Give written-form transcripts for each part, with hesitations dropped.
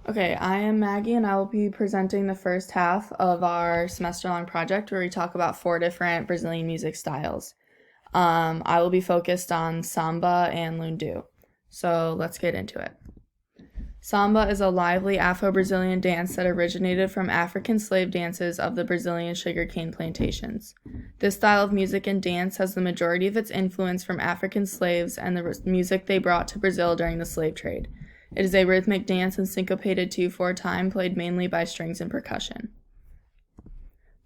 Okay, I am Maggie and I will be presenting the first half of our semester-long project where we talk about 4 different Brazilian music styles. I will be focused on samba and lundu. So let's get into it. Samba is a lively Afro-Brazilian dance that originated from African slave dances of the Brazilian sugarcane plantations. This style of music and dance has the majority of its influence from African slaves and the music they brought to Brazil during the slave trade. It is a rhythmic dance in syncopated 2/4 time played mainly by strings and percussion.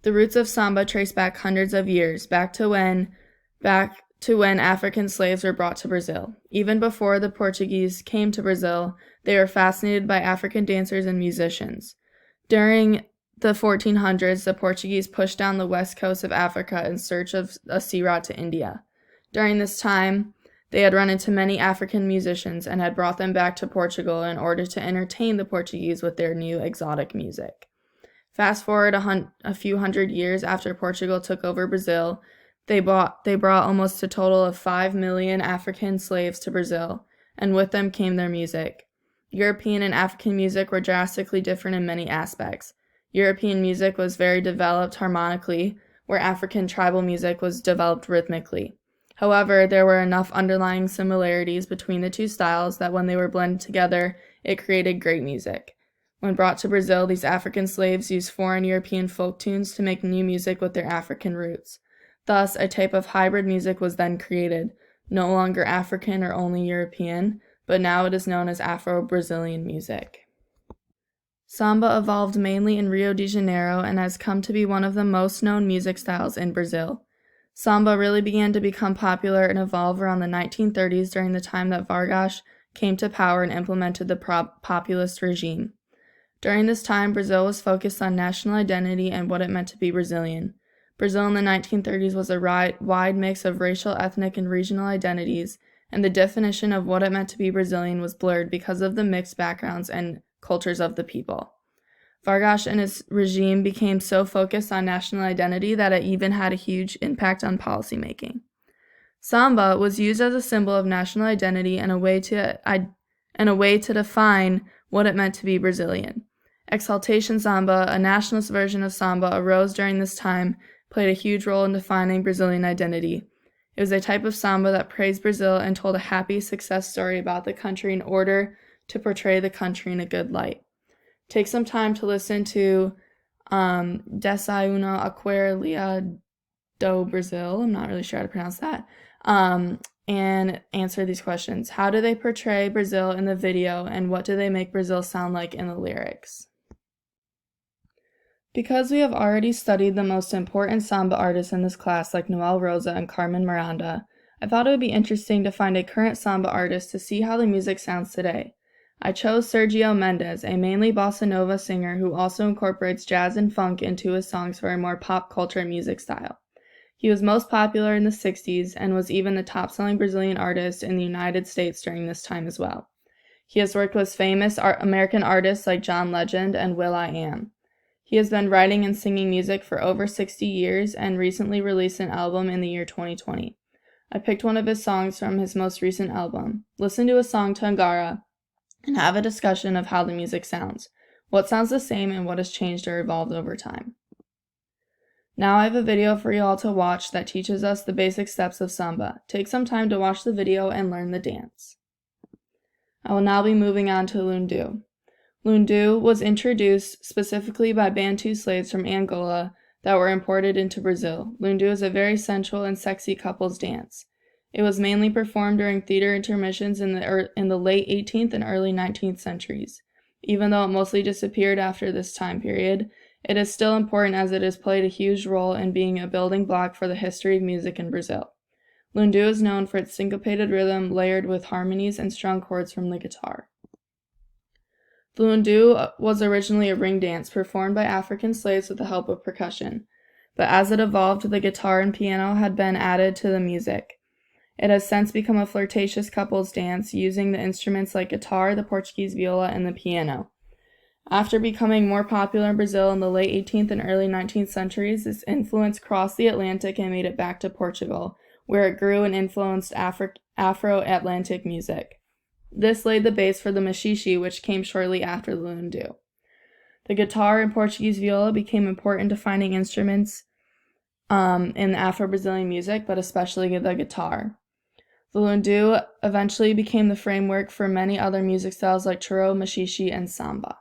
The roots of samba trace back hundreds of years, back to when African slaves were brought to Brazil. Even before the Portuguese came to Brazil, they were fascinated by African dancers and musicians. During the 1400s, the Portuguese pushed down the west coast of Africa in search of a sea route to India. During this time, they had run into many African musicians and had brought them back to Portugal in order to entertain the Portuguese with their new exotic music. Fast forward a few hundred years after Portugal took over Brazil, they brought almost a total of 5 million African slaves to Brazil, and with them came their music. European and African music were drastically different in many aspects. European music was very developed harmonically, where African tribal music was developed rhythmically. However, there were enough underlying similarities between the two styles that when they were blended together, it created great music. When brought to Brazil, these African slaves used foreign European folk tunes to make new music with their African roots. Thus, a type of hybrid music was then created, no longer African or only European, but now it is known as Afro-Brazilian music. Samba evolved mainly in Rio de Janeiro and has come to be one of the most known music styles in Brazil. Samba really began to become popular and evolve around the 1930s during the time that Vargas came to power and implemented the populist regime. During this time, Brazil was focused on national identity and what it meant to be Brazilian. Brazil in the 1930s was a wide mix of racial, ethnic, and regional identities, and the definition of what it meant to be Brazilian was blurred because of the mixed backgrounds and cultures of the people. Vargas and his regime became so focused on national identity that it even had a huge impact on policymaking. Samba was used as a symbol of national identity and a way to define what it meant to be Brazilian. Exaltation Samba, a nationalist version of samba, arose during this time, played a huge role in defining Brazilian identity. It was a type of samba that praised Brazil and told a happy success story about the country in order to portray the country in a good light. Take some time to listen to Desayuno Aquarelia do Brazil. I'm not really sure how to pronounce that. And answer these questions. How do they portray Brazil in the video, and what do they make Brazil sound like in the lyrics? Because we have already studied the most important samba artists in this class like Noel Rosa and Carmen Miranda, I thought it would be interesting to find a current samba artist to see how the music sounds today. I chose Sergio Mendes, a mainly bossa nova singer who also incorporates jazz and funk into his songs for a more pop culture music style. He was most popular in the 60s and was even the top-selling Brazilian artist in the United States during this time as well. He has worked with famous American artists like John Legend and will.i.am. He has been writing and singing music for over 60 years and recently released an album in the year 2020. I picked one of his songs from his most recent album. Listen to his song Tangara and have a discussion of how the music sounds, what sounds the same, and what has changed or evolved over time. Now I have a video for you all to watch that teaches us the basic steps of samba. Take some time to watch the video and learn the dance. I will now be moving on to lundu. Lundu was introduced specifically by Bantu slaves from Angola that were imported into Brazil. Lundu is a very sensual and sexy couples dance. It was mainly performed during theater intermissions in the late 18th and early 19th centuries. Even though it mostly disappeared after this time period, it is still important as it has played a huge role in being a building block for the history of music in Brazil. Lundu is known for its syncopated rhythm layered with harmonies and strung chords from the guitar. The lundu was originally a ring dance performed by African slaves with the help of percussion, but as it evolved, the guitar and piano had been added to the music. It has since become a flirtatious couples dance using the instruments like guitar, the Portuguese viola, and the piano. After becoming more popular in Brazil in the late 18th and early 19th centuries, its influence crossed the Atlantic and made it back to Portugal, where it grew and influenced Afro-Atlantic music. This laid the base for the machixe, which came shortly after the lundu. The guitar and Portuguese viola became important defining instruments in Afro-Brazilian music, but especially the guitar. The lundu eventually became the framework for many other music styles like choro, machixe, and samba.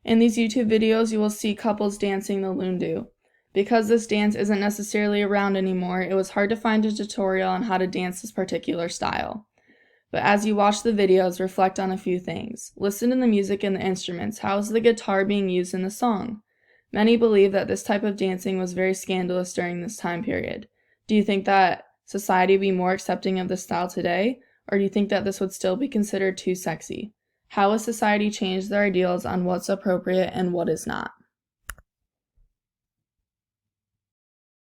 In these YouTube videos, you will see couples dancing the lundu. Because this dance isn't necessarily around anymore, it was hard to find a tutorial on how to dance this particular style. But as you watch the videos, reflect on a few things. Listen to the music and the instruments. How is the guitar being used in the song? Many believe that this type of dancing was very scandalous during this time period. Do you think that society would be more accepting of this style today, or do you think that this would still be considered too sexy? How has society changed their ideals on what's appropriate and what is not?